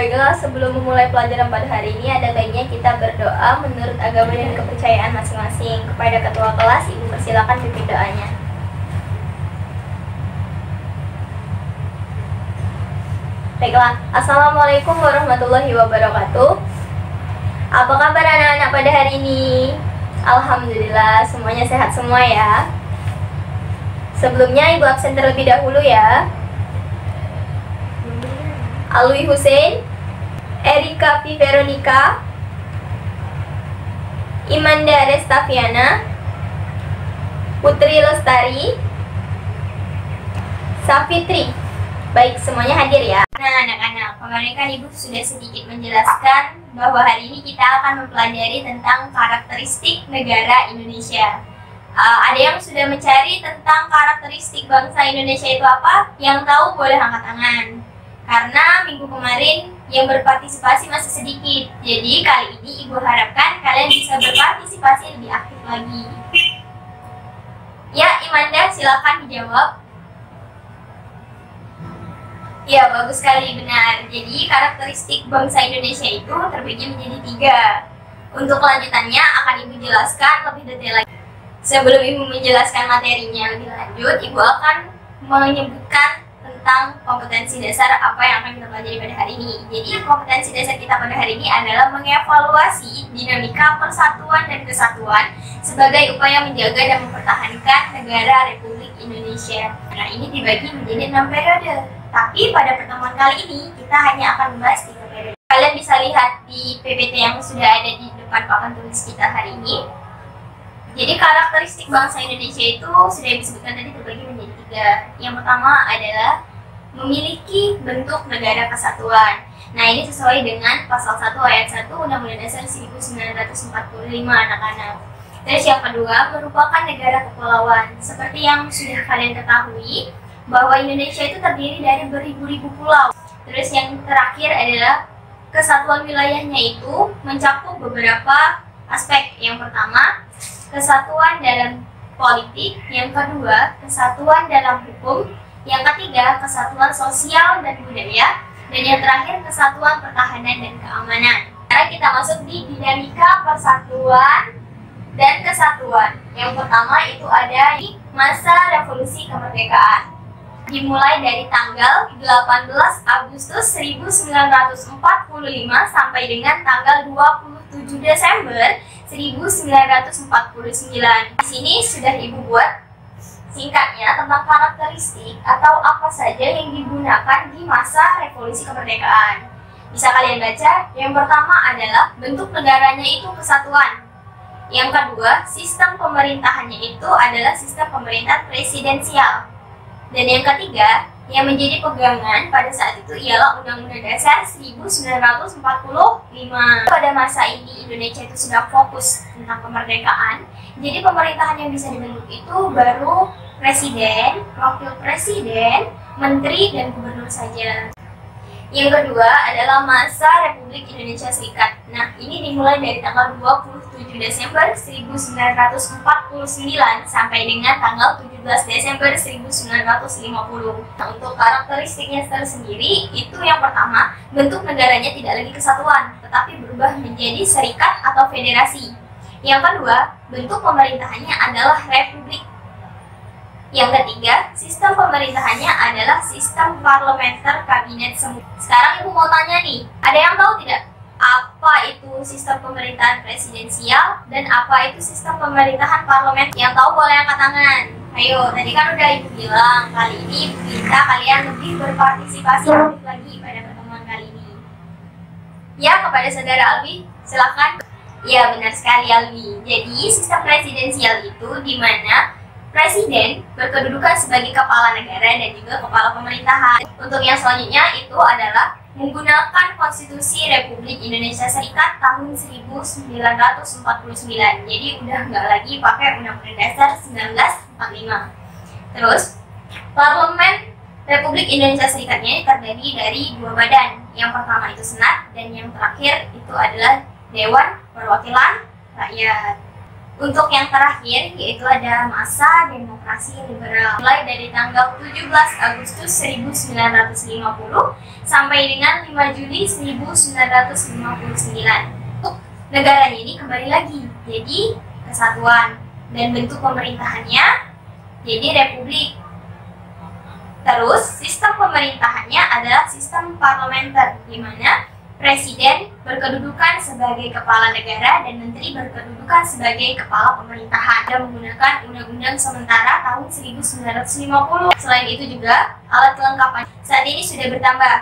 Baiklah, sebelum memulai pelajaran pada hari ini, ada baiknya kita berdoa menurut agama dan kepercayaan masing-masing. Kepada ketua kelas, Ibu persilakan pimpin doanya. Baiklah, Assalamualaikum warahmatullahi wabarakatuh. Apa kabar anak-anak pada hari ini? Alhamdulillah, semuanya sehat semua ya. Sebelumnya Ibu absen terlebih dahulu ya. Alwi Hussein, Erika P. Veronica, Imanda Restaviana, Putri Lestari, Safitri. Baik, semuanya hadir ya. Nah anak-anak, kemarin kan Ibu sudah sedikit menjelaskan bahwa hari ini kita akan mempelajari tentang karakteristik negara Indonesia. Ada yang sudah mencari tentang karakteristik bangsa Indonesia itu apa? Yang tahu boleh angkat tangan. Karena minggu kemarin yang berpartisipasi masih sedikit. Jadi kali ini Ibu harapkan kalian bisa berpartisipasi lebih aktif lagi. Ya, Imanda silakan dijawab. Ya, bagus sekali, benar. Jadi karakteristik bangsa Indonesia itu terbagi menjadi 3. Untuk kelanjutannya akan Ibu jelaskan lebih detail lagi. Sebelum Ibu menjelaskan materinya lebih lanjut, Ibu akan menyebutkan tentang kompetensi dasar apa yang akan kita pelajari pada hari ini. Jadi kompetensi dasar kita pada hari ini adalah mengevaluasi dinamika persatuan dan kesatuan sebagai upaya menjaga dan mempertahankan negara Republik Indonesia. Nah, ini dibagi menjadi 6 periode. Tapi pada pertemuan kali ini kita hanya akan membahas 3 periode. Kalian bisa lihat di PPT yang sudah ada di depan papan tulis kita hari ini. Jadi karakteristik bangsa Indonesia itu sudah disebutkan tadi terbagi menjadi 3. Yang pertama adalah memiliki bentuk negara kesatuan. Nah, ini sesuai dengan pasal 1 ayat 1 Undang-Undang Dasar 1945 anak-anak. Terus yang kedua, merupakan negara kepulauan. Seperti yang sudah kalian ketahui, bahwa Indonesia itu terdiri dari beribu-ribu pulau. Terus yang terakhir adalah kesatuan wilayahnya itu mencakup beberapa aspek. Yang pertama, kesatuan dalam politik. Yang kedua, kesatuan dalam hukum. Yang ketiga, kesatuan sosial dan budaya. Dan yang terakhir, kesatuan pertahanan dan keamanan. Sekarang kita masuk di dinamika persatuan dan kesatuan. Yang pertama itu ada di masa revolusi kemerdekaan. Dimulai dari tanggal 18 Agustus 1945 sampai dengan tanggal 27 Desember 1949. Di sini sudah Ibu buat singkatnya tentang karakteristik atau apa saja yang digunakan di masa revolusi kemerdekaan. Bisa kalian baca. Yang pertama adalah bentuk negaranya itu kesatuan. Yang kedua, sistem pemerintahannya itu adalah sistem pemerintahan presidensial. Dan yang ketiga, yang menjadi pegangan pada saat itu ialah Undang-Undang Dasar 1945. Pada masa ini Indonesia itu sudah fokus tentang kemerdekaan. Jadi pemerintahan yang bisa dibentuk itu baru presiden, wakil presiden, menteri, dan gubernur saja. Yang kedua adalah masa Republik Indonesia Serikat. Nah, ini dimulai dari tanggal 27 Desember 1949 sampai dengan tanggal 17 Desember 1950. Nah, untuk karakteristiknya tersendiri, itu yang pertama, bentuk negaranya tidak lagi kesatuan, tetapi berubah menjadi serikat atau federasi. Yang kedua, bentuk pemerintahannya adalah republik. Yang ketiga, sistem pemerintahannya adalah sistem parlementer kabinet semu. Sekarang Ibu mau tanya nih, ada yang tahu tidak apa itu sistem pemerintahan presidensial dan apa itu sistem pemerintahan parlemen? Yang tahu boleh angkat tangan. Ayo, tadi kan udah Ibu bilang, kali ini minta kalian lebih berpartisipasi lebih lagi pada pertemuan kali ini. Ya, kepada saudara Alwi, silakan. Ya, benar sekali Alwi. Jadi, sistem presidensial itu di mana presiden berkedudukan sebagai kepala negara dan juga kepala pemerintahan. Untuk yang selanjutnya itu adalah menggunakan Konstitusi Republik Indonesia Serikat tahun 1949. Jadi udah nggak lagi pakai Undang-Undang Dasar 1945. Terus Parlemen Republik Indonesia Serikatnya terdiri dari 2 badan. Yang pertama itu Senat dan yang terakhir itu adalah Dewan Perwakilan Rakyat. Untuk yang terakhir yaitu ada Masa Demokrasi Liberal, mulai dari tanggal 17 Agustus 1950 sampai dengan 5 Juli 1959. Negaranya ini kembali lagi jadi kesatuan dan bentuk pemerintahannya jadi republik. Terus sistem pemerintahannya adalah sistem parlementer, di mana presiden berkedudukan sebagai kepala negara dan menteri berkedudukan sebagai kepala pemerintahan dan menggunakan Undang-Undang Sementara tahun 1950. Selain itu juga alat kelengkapan saat ini sudah bertambah,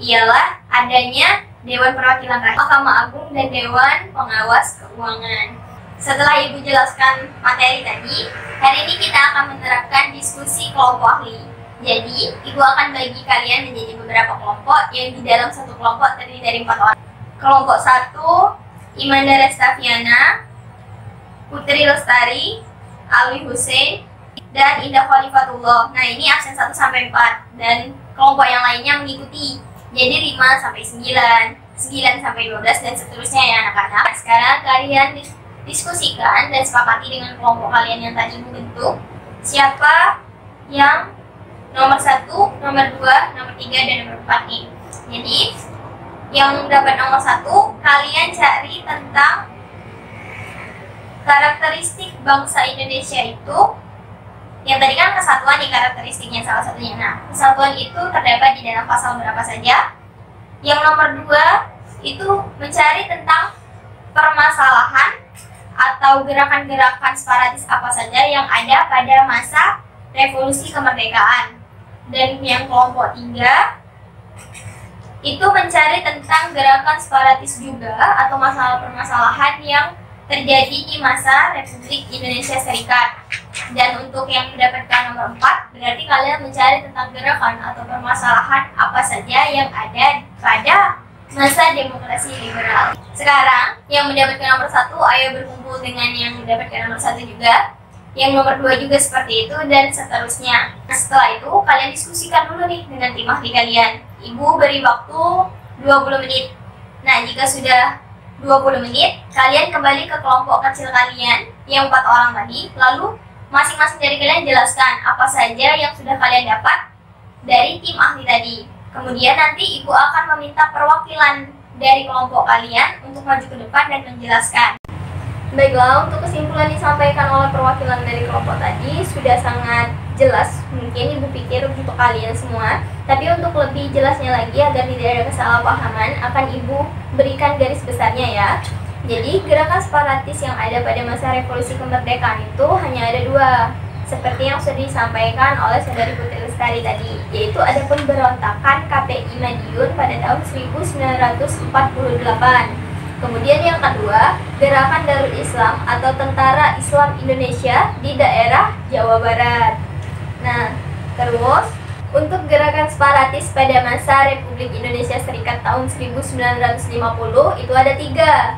ialah adanya Dewan Perwakilan Rakyat, Mahkamah Agung, dan Dewan Pengawas Keuangan. Setelah Ibu jelaskan materi tadi, hari ini kita akan menerapkan diskusi kelompok ahli. Jadi, Ibu akan bagi kalian menjadi beberapa kelompok yang di dalam satu kelompok terdiri dari 4 orang. Kelompok 1, Imanda Restaviana, Putri Lestari, Alwi Hussein, dan Indah Khalifatullah. Nah, ini absen 1 sampai 4 dan kelompok yang lainnya mengikuti. Jadi 5 sampai 9, 9 sampai 12 dan seterusnya ya anak-anak. Sekarang kalian diskusikan dan sepakati dengan kelompok kalian yang tadi Ibu bentuk. Siapa yang nomor 1, nomor 2, nomor 3, dan nomor 4 nih. Jadi, yang dapat nomor 1, kalian cari tentang karakteristik bangsa Indonesia itu. Yang tadi kan kesatuan nih karakteristiknya salah satunya. Nah, kesatuan itu terdapat di dalam pasal berapa saja. Yang nomor 2, itu mencari tentang permasalahan atau gerakan-gerakan separatis apa saja yang ada pada masa revolusi kemerdekaan. Dan yang kelompok 3 itu mencari tentang gerakan separatis juga atau masalah permasalahan yang terjadi di masa Republik Indonesia Serikat. Dan untuk yang mendapatkan nomor 4 berarti kalian mencari tentang gerakan atau permasalahan apa saja yang ada pada masa demokrasi liberal. Sekarang yang mendapatkan nomor 1 ayo berkumpul dengan yang mendapatkan nomor 1 juga. Yang nomor 2 juga seperti itu dan seterusnya. Nah, setelah itu kalian diskusikan dulu nih dengan tim ahli kalian. Ibu beri waktu 20 menit. Nah, jika sudah 20 menit, kalian kembali ke kelompok kecil kalian yang 4 orang tadi. Lalu masing-masing dari kalian jelaskan apa saja yang sudah kalian dapat dari tim ahli tadi. Kemudian nanti Ibu akan meminta perwakilan dari kelompok kalian untuk maju ke depan dan menjelaskan. Baiklah, untuk kesimpulan disampaikan oleh perwakilan dari kelompok tadi sudah sangat jelas, mungkin Ibu pikir untuk kalian semua. Tapi untuk lebih jelasnya lagi agar tidak ada kesalahpahaman, akan Ibu berikan garis besarnya ya. Jadi gerakan separatis yang ada pada masa revolusi kemerdekaan itu hanya ada 2, seperti yang sudah disampaikan oleh Saudari Putri Lestari tadi, yaitu ada pemberontakan KPI Madiun pada tahun 1948. Kemudian yang kedua, Gerakan Darul Islam atau Tentara Islam Indonesia di daerah Jawa Barat. Nah, terus untuk gerakan separatis pada masa Republik Indonesia Serikat tahun 1950 itu ada 3.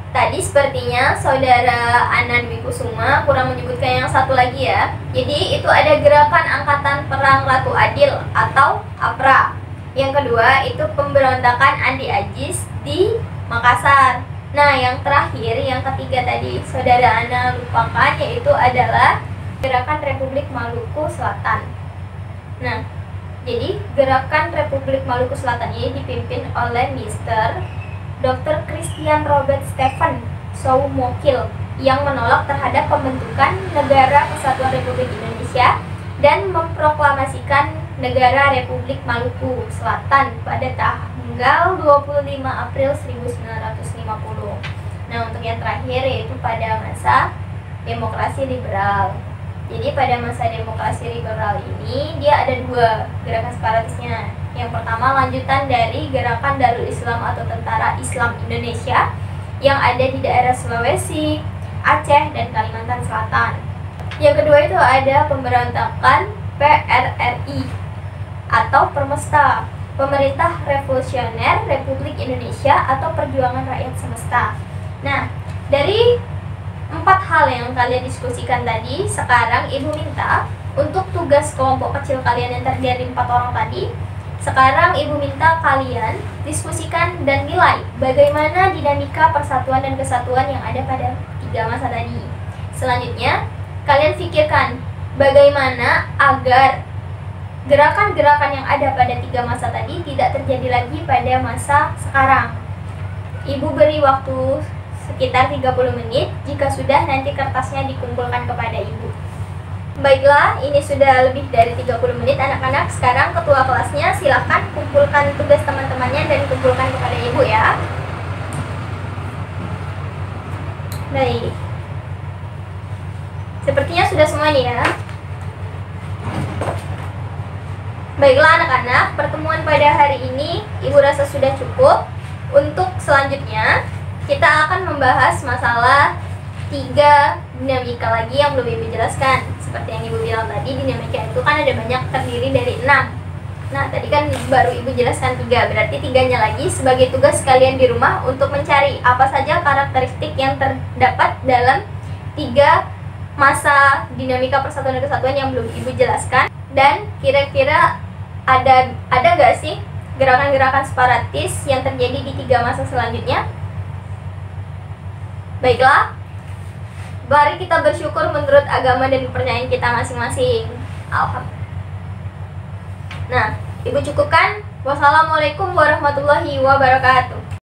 Tadi sepertinya Saudara Ana Dwi Kusuma kurang menyebutkan yang satu lagi ya. Jadi itu ada Gerakan Angkatan Perang Ratu Adil atau APRA. Yang kedua itu pemberontakan Andi Ajis di Makassar. Nah, yang terakhir, yang ketiga tadi Saudara Ana lupakan, yaitu adalah Gerakan Republik Maluku Selatan. Nah, jadi Gerakan Republik Maluku Selatan ini dipimpin oleh Mr. Dr. Christian Robert Stephen Soumokil yang menolak terhadap pembentukan Negara Kesatuan Republik Indonesia dan memproklamasikan Negara Republik Maluku Selatan pada tanggal 25 April 1950. Nah, untuk yang terakhir yaitu pada masa demokrasi liberal. Jadi pada masa demokrasi liberal ini dia ada 2 gerakan separatisnya. Yang pertama lanjutan dari Gerakan Darul Islam atau Tentara Islam Indonesia yang ada di daerah Sulawesi, Aceh, dan Kalimantan Selatan. Yang kedua itu ada pemberontakan PRRI atau Permesta, Pemerintah Revolusioner Republik Indonesia atau Perjuangan Rakyat Semesta. Nah, dari 4 hal yang kalian diskusikan tadi, sekarang Ibu minta untuk tugas kelompok kecil kalian yang terdiri dari 4 orang tadi, sekarang Ibu minta kalian diskusikan dan nilai bagaimana dinamika persatuan dan kesatuan yang ada pada tiga masa tadi. Selanjutnya, kalian pikirkan bagaimana agar gerakan-gerakan yang ada pada tiga masa tadi tidak terjadi lagi pada masa sekarang. Ibu beri waktu sekitar 30 menit. Jika sudah, nanti kertasnya dikumpulkan kepada ibu. Baiklah, ini sudah lebih dari 30 menit anak-anak. Sekarang ketua kelasnya silakan kumpulkan tugas teman-temannya dan kumpulkan kepada ibu ya. Baik. Sepertinya sudah semua nih ya. Baiklah anak-anak, pertemuan pada hari ini ibu rasa sudah cukup. Untuk selanjutnya, kita akan membahas masalah 3 dinamika lagi yang belum ibu jelaskan. Seperti yang ibu bilang tadi, dinamika itu kan ada banyak, terdiri dari 6. Nah, tadi kan baru ibu jelaskan 3, berarti 3-nya lagi sebagai tugas kalian di rumah untuk mencari apa saja karakteristik yang terdapat dalam 3 masa dinamika persatuan dan kesatuan yang belum ibu jelaskan. Dan kira-kira ada gak sih gerakan-gerakan separatis yang terjadi di 3 masa selanjutnya? Baiklah, mari kita bersyukur menurut agama dan kepercayaan kita masing-masing. Alhamdulillah. Nah, ibu cukupkan. Wassalamualaikum warahmatullahi wabarakatuh.